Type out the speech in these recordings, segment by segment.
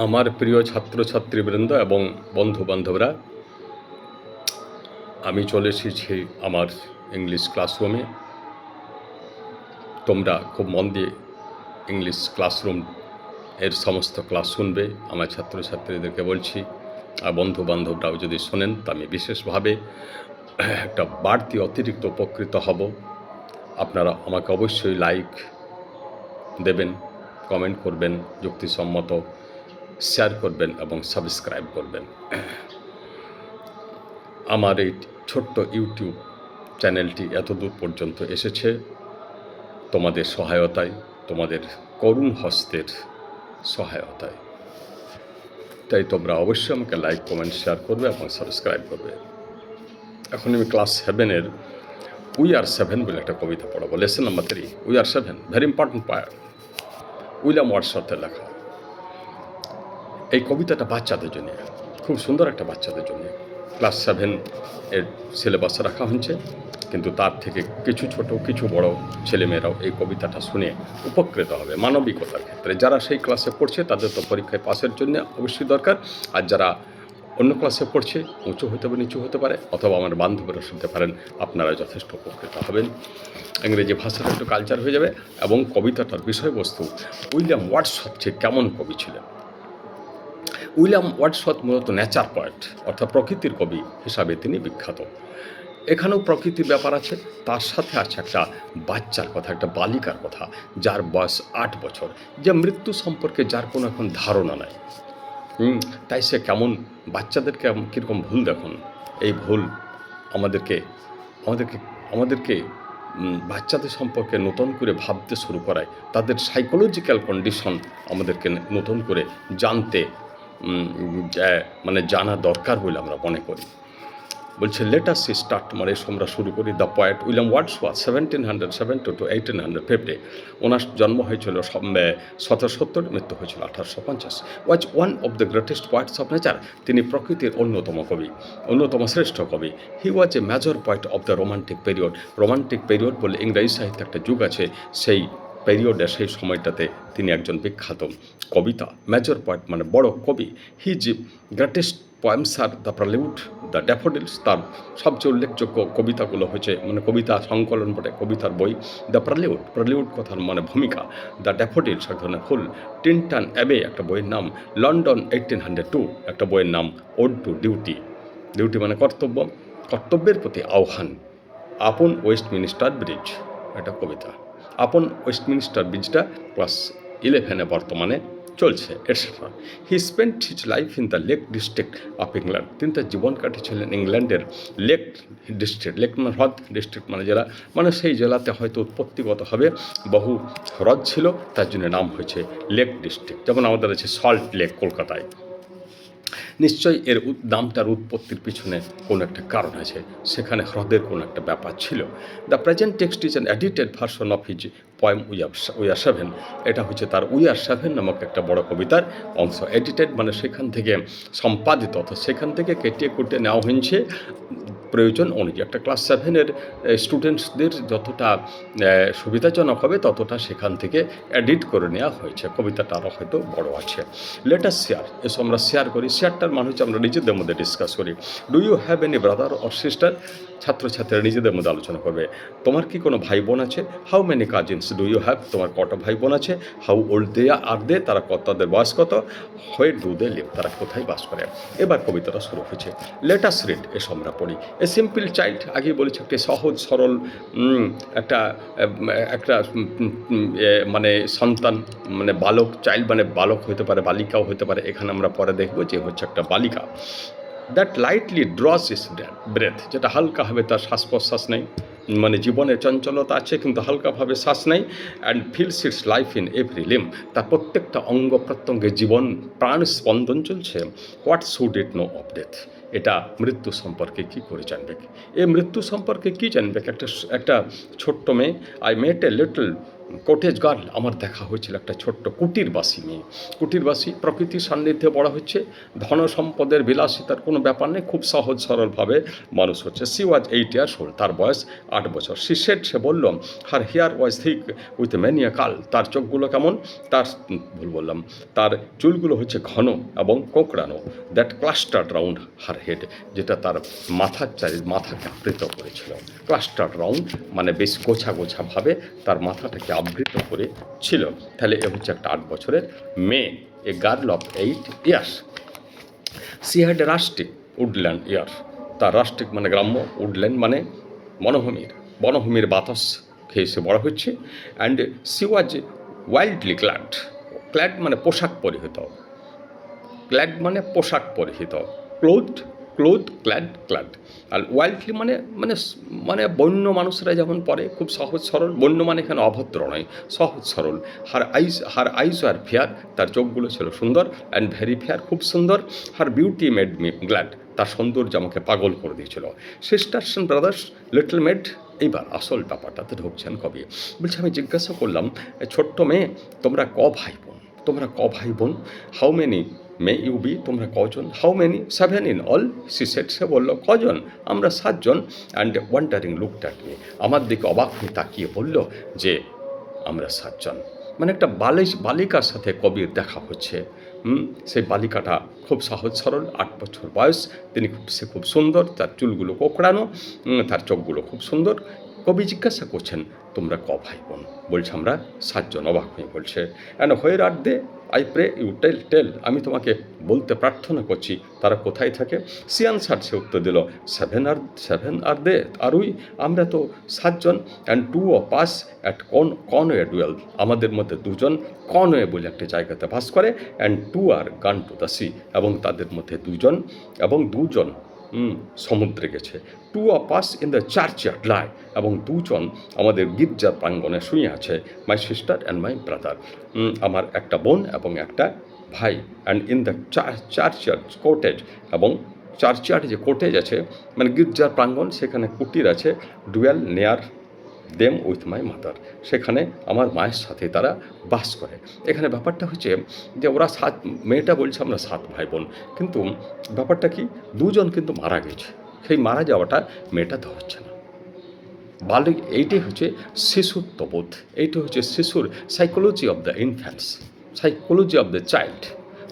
আমার প্রিয় ছাত্রছাত্রীবৃন্দ এবং বন্ধুবান্ধবরা, আমি চলে এসেছি আমার ইংলিশ ক্লাসরুমে। তোমরা খুব মন দিয়ে ইংলিশ ক্লাসরুম এর সমস্ত ক্লাস শুনবে। আমার ছাত্রছাত্রীদেরকে বলছি, আর বন্ধুবান্ধবরাও যদি শোনেন তা আমি বিশেষভাবে একটা বাড়তি অতিরিক্ত উপকৃত হব। আপনারা আমাকে অবশ্যই লাইক দেবেন, কমেন্ট করবেন, যুক্তিসম্মত শেয়ার করবেন এবং সাবস্ক্রাইব করবেন। আমার এই ছোট্ট ইউটিউব চ্যানেলটি এতদূর পর্যন্ত এসেছে তোমাদের সহায়তায়, তোমাদের করুণ হস্তের সহায়তায়। তাই তোমরা অবশ্যই আমাকে লাইক, কমেন্ট, শেয়ার করবে এবং সাবস্ক্রাইব করবে। এখন আমি ক্লাস 7-এর উই আর 7 বলে একটা কবিতা পড়াবো। Lesson number 3, we are 7, very important poem, William ওয়ার্ডসওয়ার্থের লেখা। এই কবিতাটা বাচ্চাদের জন্য, খুব সুন্দর একটা বাচ্চাদের জন্য। ক্লাস 7 এর সিলেবাসে রাখা হয়েছে, কিন্তু তার থেকে কিছু ছোট কিছু বড় ছেলেমেয়েরাও এই কবিতাটা শুনে উপকৃত হবে মানবিকতার ক্ষেত্রে। যারা সেই ক্লাসে পড়ছে তাদের তো পরীক্ষায় পাসের জন্য অবশ্যই দরকার, আর যারা অন্য ক্লাসে পড়ছে, উঁচু হতে পারে, নিচু হতে পারে, অথবা আমার বান্ধবীরা শুনতে পারেন, আপনারা যথেষ্ট উপকৃত হবেন। ইংরেজি ভাষাটা একটু কালচার হয়ে যাবে। এবং কবিতাটার বিষয়বস্তু, উইলিয়াম ওয়ার্ডসওয়ার্থ কেমন কবি ছিলেন। উইলিয়াম ওয়ার্ডসওয়ার্থ মূলত নেচার পয়েট, অর্থাৎ প্রকৃতির কবি হিসাবে তিনি বিখ্যাত। এখানেও প্রকৃতির ব্যাপার আছে, তার সাথে আছে একটা বাচ্চার কথা, একটা বালিকার কথা, যার বয়স 8 বছর, যে মৃত্যু সম্পর্কে যার কোনো এখন ধারণা নাই। তাই সে কেমন বাচ্চাদেরকে কীরকম ভুল দেখুন। এই ভুল আমাদেরকে আমাদেরকে আমাদেরকে বাচ্চাদের সম্পর্কে নতুন করে ভাবতে শুরু করায়। তাদের সাইকোলজিক্যাল কন্ডিশন আমাদেরকে নতুন করে জানতে জানা দরকার বলে আমরা মনে করি। বলছে লেট আস স্টার্ট, আমরা শুরু করি। The poet William Wordsworth 1770 to 1850। ওনার জন্ম হয়েছিল 1770, মৃত্যু হয়েছিল 1850। Was one of the greatest poets of nature. তিনি প্রকৃতির অন্যতম কবি, অন্যতম শ্রেষ্ঠ কবি। He was a major poet of the romantic period. Romantic period বলে ইংরেজি সাহিত্যে একটা যুগ আছে, সেই পিরিয়ডে, সেই সময়টাতে তিনি একজন বিখ্যাত কবিতা। মেজর পয়েট মানে বড় কবি। His greatest poems are the Prelude, the Daffodils. তার সবচেয়ে উল্লেখযোগ্য কবিতাগুলো হচ্ছে, কবিতা সংকলন বটে, কবিতার বই। দ্য প্রেলিউড, প্রেলিউড কথার ভূমিকা। দ্য ড্যাফোডিলস এক ধরনের ফুল। টিনটান অ্যাবে একটা বইয়ের নাম। লন্ডন 1802 একটা বইয়ের নাম। ওড টু ডিউটি, ডিউটি মানে কর্তব্য, কর্তব্যের প্রতি আহ্বান। আপন ওয়েস্টমিনিস্টার ব্রিজ একটা কবিতা। আপন ওয়েস্টমিনিস্টার ব্রিজটা ক্লাস 11-এ বর্তমানে চলছে, etcetera. He spent his life in the lake district of England. তিনি তার জীবন কাটিয়েছিলেন ইংল্যান্ডের লেক ডিস্ট্রিক্ট। লেক মানে হ্রদ, ডিস্ট্রিক্ট মানে জেলা, সেই জেলাতে হয়তো উৎপত্তিগতভাবে বহু হ্রদ ছিল, তার জন্য নাম হয়েছে লেক ডিস্ট্রিক্ট। যেমন আমাদের আছে সল্ট লেক কলকাতায়। নিশ্চয়ই এর নামটার উৎপত্তির পিছনে কোনো একটা কারণ আছে, সেখানে হ্রদের কোনো একটা ব্যাপার ছিল। The present text is an edited version of his poem we are 7। এটা হচ্ছে তার উই আর 7 নামক একটা বড় কবিতার অংশ। এডিটেড মানে সেখান থেকে সম্পাদিত, অর্থাৎ সেখান থেকে কেটে কুটে নেওয়া হয়েছে প্রয়োজন অনুযায়ী। একটা ক্লাস 7-এর স্টুডেন্টসদের যতটা সুবিধাজনক হবে ততটা সেখান থেকে এডিট করে নেওয়া হয়েছে। কবিতাটা আরও হয়তো বড় আছে। লেট আস শেয়ার, এসব আমরা শেয়ার করি। শেয়ারটার মানে হচ্ছে আমরা নিজেদের মধ্যে ডিসকাস করি। Do you have any brother or sister? ছাত্রছাত্রীরা নিজেদের মধ্যে আলোচনা করবে। তোমার কি কোনো ভাই বোন আছে? How many cousins do you have? তোমার কটা ভাই বোন আছে? হাউ ওল্ড দে আর দে? তারা তাদের বয়স কত? Where do they live? তারা কোথায় বাস করে? এবার কবিতাটা শুরু হয়েছে। লেট আস রিড, এসব আমরা পড়ি। এ সিম্পল চাইল্ড, আগেই বলেছি, একটি সহজ সরল একটা সন্তান, বালক। চাইল্ড মানে বালক হতে পারে, বালিকাও হতে পারে। এখানে আমরা পরে দেখবো যে হচ্ছে একটা বালিকা। That lightly draws its breath, যেটা হালকাভাবে তার শ্বাস প্রশ্বাস নেই, জীবনের চঞ্চলতা আছে কিন্তু হালকাভাবে শ্বাস নেই। And feels its life in every limb, তার প্রত্যেকটা অঙ্গ প্রত্যঙ্গে জীবন প্রাণ স্পন্দন চলছে। What should it know of death? এটা মৃত্যু সম্পর্কে কী করে জানবে? এই মৃত্যু সম্পর্কে কী জানবে একটা ছোট্ট মেয়ে? I met a little cottage girl আমার দেখা হয়েছিল একটা ছোট্ট কুটিরবাসী মেয়ে। কুটিরবাসী প্রকৃতির সান্নিধ্যে বড় হচ্ছে, ধন সম্পদের বিলাসিতার কোনো ব্যাপার নেই, খুব সহজ সরলভাবে মানুষ হচ্ছে। সি ওয়াজ 8 years old, তার বয়স 8 বছর। সে বলল her hair was thick with many a curl, তার চোখগুলো কেমন, তার ভুল বললাম, তার চুলগুলো হচ্ছে ঘন এবং কোঁকড়ানো। That clustered round her head, যেটা তার মাথাকে আবৃত করেছিল। ক্লাস্টার্ড রাউন্ড মানে বেশ গোছা গোছাভাবে তার মাথাটাকে আবৃত করে ছিল। তাহলে এ হচ্ছে একটা 8 বছরের মেয়ে, a girl of 8 years। She had rustic woodland air, তার রাস্টিক মানে গ্রাম্য, উডল্যান্ড মানে বনভূমির বাতাস খেয়ে সে বড় হচ্ছে। And C was wildly clad মানে পোশাক পরিহিত, ক্ল্যাড মানে পোশাক পরিহিত, ক্ল্যাড। আর ওয়াইল্ডলি মানে মানে মানে বন্য মানুষরা যেমন পরে, খুব সহজ সরল। বন্য মানে এখানে অভদ্র নয়, সহজ সরল। হার আইজ আর ফেয়ার, তার চোখগুলো ছিল সুন্দর। অ্যান্ড ভেরি ফেয়ার, খুব সুন্দর। Her beauty made me glad, তার সৌন্দর্য আমাকে পাগল করে দিয়েছিল। Sisters and brothers little made. এইবার আসল ব্যাপারটাতে ঢুকছেন কবি। বলছে আমি জিজ্ঞাসা করলাম, ছোট্ট মেয়ে তোমরা ক ভাই বোন? How many may you be, তোমরা কজন? How many? 7 in all, সে বলল কজন? আমরা 7 জন। And wandering looked at me, আমার দিকে অবাক হয়ে তাকিয়ে বলল যে আমরা 7 জন। মানে একটা বালিকার সাথে কবির দেখা হচ্ছে। সেই বালিকাটা খুব সহজ সরল, 8 বছর বয়স। সে খুব সুন্দর, তার চুলগুলো কোঁকড়ানো, তার চোখগুলো খুব সুন্দর। কবি জিজ্ঞাসা করছেন তোমরা ক ভাই বোন? বলছে আমরা 7 জন। অবাক হয়ে বলছে and where are they, I pray you tell, আমি তোমাকে বলতে প্রার্থনা করছি তারা কোথায় থাকে। সি আনসার, সে উত্তর দিল 7 আর দে আর উই, আমরা তো 7 জন। And 2 of us at Conway duel, আমাদের মধ্যে 2 জন কনওয়ে বলে একটা জায়গাতে বাস করে। অ্যান্ড 2 আর গান টু দ্য সি, এবং তাদের মধ্যে 2 জন সমুদ্রে গেছে। 2 of us ইন দ্য চার্চয়ার্ড লাই, এবং 2 জন আমাদের গির্জার প্রাঙ্গণে শুয়ে আছে। My sister and my brother, আমার একটা বোন এবং একটা ভাই। অ্যান্ড ইন দ্য চার্চয়ার্ড কোটেজ, এবং চার্চয়ার্ড যে কোটেজ আছে মানে গির্জার প্রাঙ্গণ, সেখানে কুটির আছে। ডুয়েল নেয়ার দেম উইথ মাই মাদার, সেখানে আমার মায়ের সাথে তারা বাস করে। এখানে ব্যাপারটা হচ্ছে যে ওরা মেয়েটা বলছে আমরা 7 ভাই বোন, কিন্তু ব্যাপারটা কি 2 জন কিন্তু মারা গেছে। সেই মারা যাওয়াটা মেয়েটা ধরছে না। এইটাই হচ্ছে শিশুত্ববোধ, এইটা হচ্ছে শিশুর psychology of the infants, psychology of the child.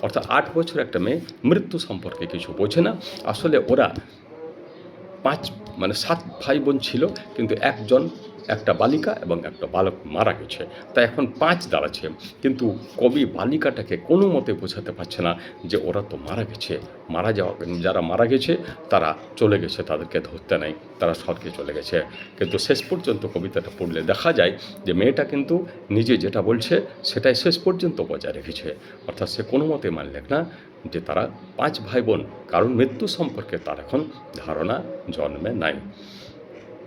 অর্থাৎ 8 বছর একটা মেয়ে মৃত্যু সম্পর্কে কিছু বোঝে না। আসলে ওরা 7 ভাই বোন ছিল, কিন্তু একটা বালিকা এবং একটা বালক মারা গেছে, তাই এখন 5 দাঁড়াচ্ছে। কিন্তু কবি বালিকাটাকে কোনো মতে বোঝাতে পারছে না যে ওরা তো মারা গেছে। যারা মারা গেছে তারা চলে গেছে, তাদেরকে ধরতে নাই, তারা স্বর্গে চলে গেছে। কিন্তু শেষ পর্যন্ত কবিতাটা পড়লে দেখা যায় যে মেয়েটা কিন্তু নিজে যেটা বলছে সেটাই শেষ পর্যন্ত বজায় রেখেছে। অর্থাৎ সে কোনো মতে মানলেন না যে তারা 5 ভাই বোন, কারণ মৃত্যু সম্পর্কে তার এখন ধারণা জন্মে নাই।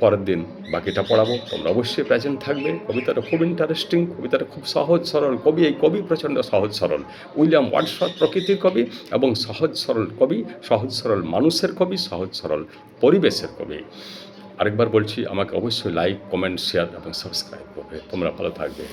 পরের দিন বাকিটা পড়াবো, তোমরা অবশ্যই প্রেজেন্ট থাকবে। কবিতাটা খুব ইন্টারেস্টিং, কবিতাটা খুব সহজ সরল। এই কবি প্রচণ্ড সহজ সরল। উইলিয়াম ওয়ার্ডসওয়ার্থ প্রকৃতির কবি এবং সহজ সরল কবি, সহজ সরল মানুষের কবি, সহজ সরল পরিবেশের কবি। আরেকবার বলছি, আমাকে অবশ্যই লাইক, কমেন্ট, শেয়ার এবং সাবস্ক্রাইব করবে। তোমরা ভালো থাকবে।